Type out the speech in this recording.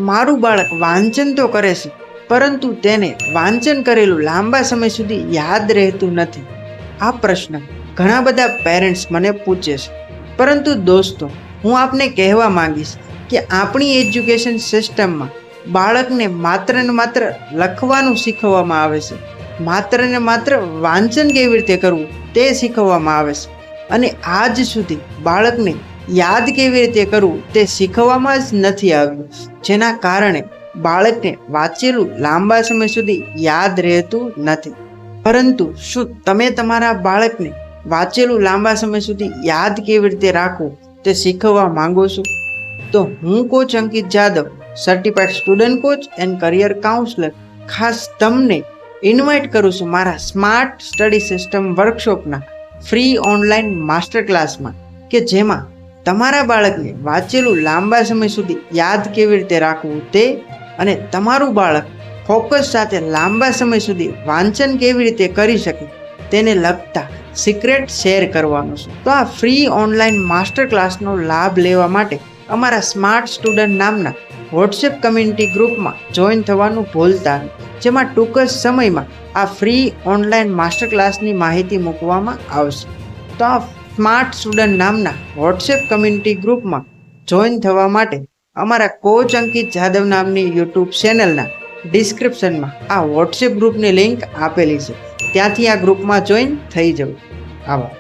મારું બાળક વાંચન તો કરે છે, પરંતુ તેને વાંચન કરેલું લાંબા સમય સુધી યાદ રહેતું નથી. આ પ્રશ્ન ઘણા બધા પેરેન્ટ્સ મને પૂછે છે. પરંતુ દોસ્તો, હું આપને કહેવા માંગીશ કે આપણી એજ્યુકેશન સિસ્ટમમાં બાળકને માત્ર ને માત્ર લખવાનું શીખવવામાં આવે છે. માત્ર ને માત્ર વાંચન કેવી રીતે કરવું તે શીખવવામાં આવે છે. અને આજ સુધી બાળકને યાદ કેવી રીતે કરવું તે શીખવવામાં જ નથી આવ્યું. જેના કારણે બાળકને વાંચેલું લાંબા સમય સુધી યાદ રહેતું નથી. પરંતુ શું તમે તમારા બાળકને વાંચેલું લાંબા સમય સુધી યાદ કેવી રીતે રાખવું તે શીખવવા માંગો છો? તો હું coach Ankit Jadav, certified student coach and career counsellor, ખાસ તમને ઇન્વાઇટ કરું છું મારા સ્માર્ટ સ્ટડી સિસ્ટમ વર્કશોપના ફ્રી ઓનલાઈન માસ્ટર ક્લાસમાં, કે જેમાં તમારા બાળકને વાંચેલું લાંબા સમય સુધી યાદ કેવી રીતે રાખવું તે અને તમારું બાળક ફોકસ સાથે લાંબા સમય સુધી વાંચન કેવી રીતે કરી શકે તેને લગતા સિક્રેટ શેર કરવાનો છે. તો આ ફ્રી ઓનલાઈન માસ્ટર ક્લાસનો લાભ લેવા માટે અમારા સ્માર્ટ સ્ટુડન્ટ નામના વોટ્સએપ કમ્યુનિટી ગ્રુપમાં જોઈન થવાનું ભૂલતા નહીં, જેમાં ટૂંક જ સમયમાં આ ફ્રી ઓનલાઈન માસ્ટર ક્લાસની માહિતી મૂકવામાં આવશે. તો આ સ્માર્ટ સ્ટુડન્ટ નામના વોટ્સએપ કમ્યુનિટી ગ્રુપમાં જોઈન થવા માટે અમારા કોચ અંકિત જાદવ નામની યુટ્યુબ ચેનલના ડિસ્ક્રિપ્શનમાં આ વોટ્સએપ ગ્રુપની લિંક આપેલી છે. ત્યાંથી આ ગ્રુપમાં જોઈન થઈ જવું. આભાર.